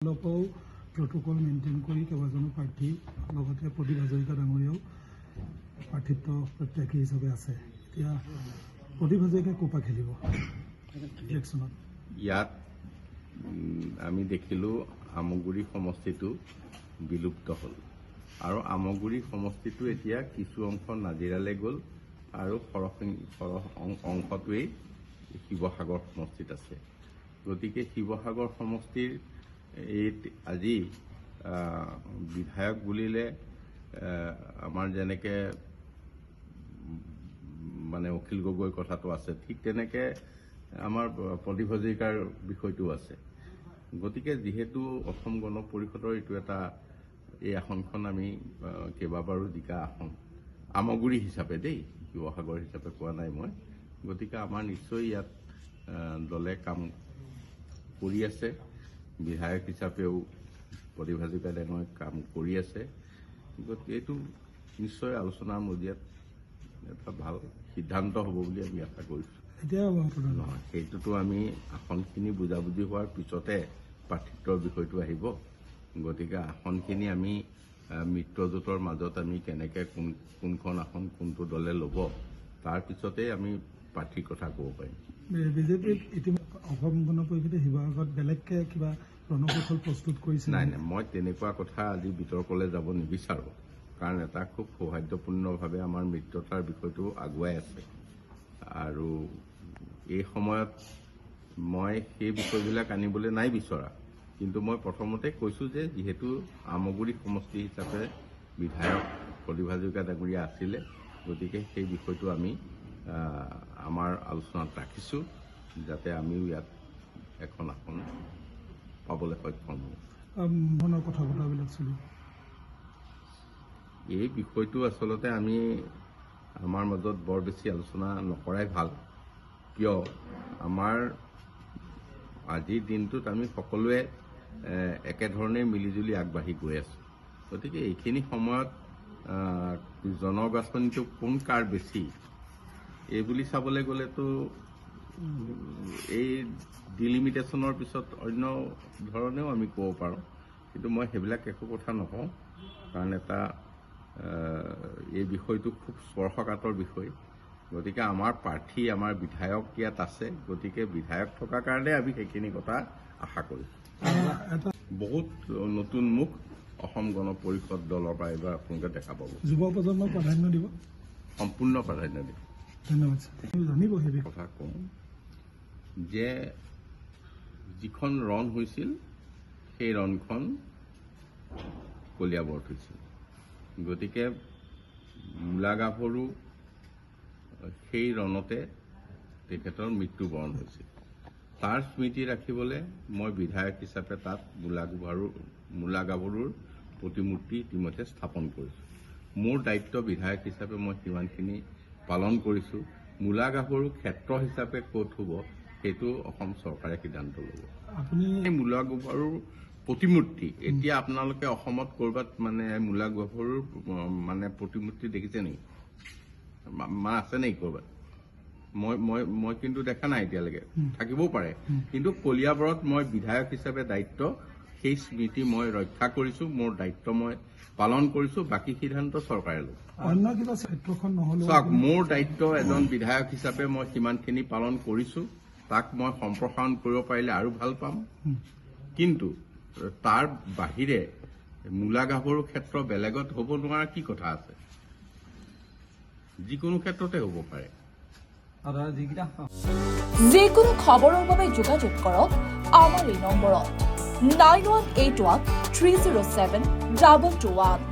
ফালৰ প্ৰোটোকল মেইনটেইন কৰি কেইবাজনো প্ৰাৰ্থী লগতে প্ৰদীপ হাজৰিকা ডাঙৰীয়াও প্ৰাৰ্থিত্ব প্ৰত্যাশী হিচাপে আছে। এতিয়া প্ৰদীপ হাজৰিকাই ক'ৰ পৰা খেলিব ইলেকশ্যনত? ইয়াত আমি দেখিলোঁ আমগুৰি সমষ্টিটো বিলুপ্ত হ'ল আৰু আমগুৰি সমষ্টিটো এতিয়া কিছু অংশ নাজিৰালৈ গ'ল আৰু সৰহ অংশটোৱেই শিৱসাগৰ সমষ্টিত আছে। গতিকে শিৱসাগৰ সমষ্টিৰ এই আজি বিধায়ক বুলিলে আমাৰ যেনেকৈ মানে অখিল গগৈৰ কথাটো আছে, ঠিক তেনেকৈ আমাৰ প্ৰদীপ হাজৰিকাৰ বিষয়টো আছে। গতিকে যিহেতু অসম গণ পৰিষদৰ এইটো এটা এই আসনখন আমি কেইবাবাৰো জিকা আসন, আমগুৰি হিচাপে দেই, শিৱসাগৰ হিচাপে কোৱা নাই মই। গতিকে আমাৰ নিশ্চয় ইয়াত দলে কাম কৰি আছে। বিধায়ক হিচাপেও প্ৰদীপ হাজৰিকা ডাঙৰীয়াই কাম কৰি আছে। গতিকে এইটো নিশ্চয় আলোচনাৰ মজিয়াত এটা ভাল সিদ্ধান্ত হ'ব বুলি আমি আশা কৰিছোঁ। এতিয়া নহয়, সেইটোতো আমি আসনখিনি বুজাবুজি হোৱাৰ পিছতে প্ৰাৰ্থিত্বৰ বিষয়টো আহিব। গতিকে আসনখিনি আমি মিত্ৰজোঁটৰ মাজত আমি কেনেকৈ কোনখন আসন কোনটো দলে ল'ব তাৰ পিছতেই আমি প্ৰাৰ্থীৰ কথা ক'ব পাৰিম। বিজেপিক ইতিমধ্যে অসম গণ পৰিষদে শিৱসাগৰত বেলেগকৈ কিবা ৰণকৌশল প্ৰস্তুত কৰিছে? নাই, মই তেনেকুৱা কথা আজি বিতৰ্কলৈ যাব নিবিচাৰোঁ, কাৰণ এটা খুব সৌহাৰ্দ্যপূৰ্ণভাৱে আমাৰ মিত্ৰতাৰ বিষয়টো আগুৱাই আছে আৰু এই সময়ত মই সেই বিষয়বিলাক আনিবলৈ নাই বিচৰা। কিন্তু মই প্ৰথমতে কৈছোঁ যে যিহেতু আমগুৰি সমষ্টি হিচাপে বিধায়ক প্ৰদীপ হাজৰিকা ডাঙৰীয়া আছিলে, গতিকে সেই বিষয়টো আমি আমাৰ আলোচনাত ৰাখিছোঁ যাতে আমিও ইয়াত এখন আসন পাবলৈ সক্ষম হওঁ। কথা বতৰাবিলাক চলিব। এই বিষয়টো আচলতে আমি আমাৰ মাজত বৰ বেছি আলোচনা নকৰাই ভাল। কিয়, আমাৰ আজিৰ দিনটোত আমি সকলোৱে একেধৰণে মিলিজুলি আগবাঢ়ি গৈ আছোঁ। গতিকে এইখিনি সময়ত জনবাছনিটো কোন কাৰ বেছি এই বুলি চাবলৈ গ'লেতো এই ডিলিমিটেশ্যনৰ পিছত অন্য ধৰণেও আমি ক'ব পাৰোঁ, কিন্তু মই সেইবিলাক একো কথা নকওঁ, কাৰণ এটা এই বিষয়টো খুব স্পৰ্শকাতৰ বিষয়। গতিকে আমাৰ প্ৰাৰ্থী আমাৰ বিধায়ক ইয়াত আছে, গতিকে বিধায়ক থকাৰ কাৰণে আমি সেইখিনি কথা আশা কৰিছোঁ। বহুত নতুন মুখ অসম গণ পৰিষদ দলৰ পৰা এইবাৰ আপোনালোকে দেখা পাব। যুৱ প্ৰজন্মক প্ৰাধান্য দিব? সম্পূৰ্ণ প্ৰাধান্য দিব। ধন্যবাদ। জানিব সেই কথা কওঁ যে যিখন ৰণ হৈছিল সেই ৰণখন কলিয়াবৰত হৈছিল। গতিকে মূলা গাভৰু সেই ৰণতে তেখেতৰ মৃত্যুবৰণ হৈছিল। তাৰ স্মৃতি ৰাখিবলৈ মই বিধায়ক হিচাপে তাত মূলা গাভৰুৰ প্ৰতিমূৰ্তি ইতিমধ্যে স্থাপন কৰিছোঁ। মোৰ দায়িত্ব বিধায়ক হিচাপে মই সিমানখিনি পালন কৰিছোঁ। মূলা গাভৰু ক্ষেত্ৰ হিচাপে ক'ত হ'ব সেইটো অসম চৰকাৰে সিদ্ধান্ত ল'ব। আপুনি মূলা গাভৰুৰ প্ৰতিমূৰ্তি এতিয়া আপোনালোকে অসমত ক'ৰবাত মানে মূলা গাভৰুৰ মানে প্ৰতিমূৰ্তি দেখিছে নেকি? আছে নেকি ক'ৰবাত? মই কিন্তু দেখা নাই এতিয়ালৈকে, থাকিবও পাৰে। কিন্তু কলিয়াবৰত মই বিধায়ক হিচাপে দায়িত্ব, সেই স্মৃতি মই ৰক্ষা কৰিছোঁ, মোৰ দায়িত্ব মই পালন কৰিছোঁ, বাকী সিদ্ধান্ত চৰকাৰে ল'ব। চাওক, মোৰ দায়িত্ব এজন বিধায়ক হিচাপে মই সিমানখিনি পালন কৰিছোঁ, তাক মই সম্প্ৰসাৰণ কৰিব পাৰিলে আৰু ভাল পাম। কিন্তু তাৰ বাহিৰে মূলা গাভৰু ক্ষেত্ৰ বেলেগত হ'ব নোৱাৰা কি কথা আছে? যিকোনো ক্ষেত্ৰতে হ'ব পাৰে। যিকোনো খবৰৰ বাবে যোগাযোগ কৰক আমাৰ এই নম্বৰত 9181 307 221।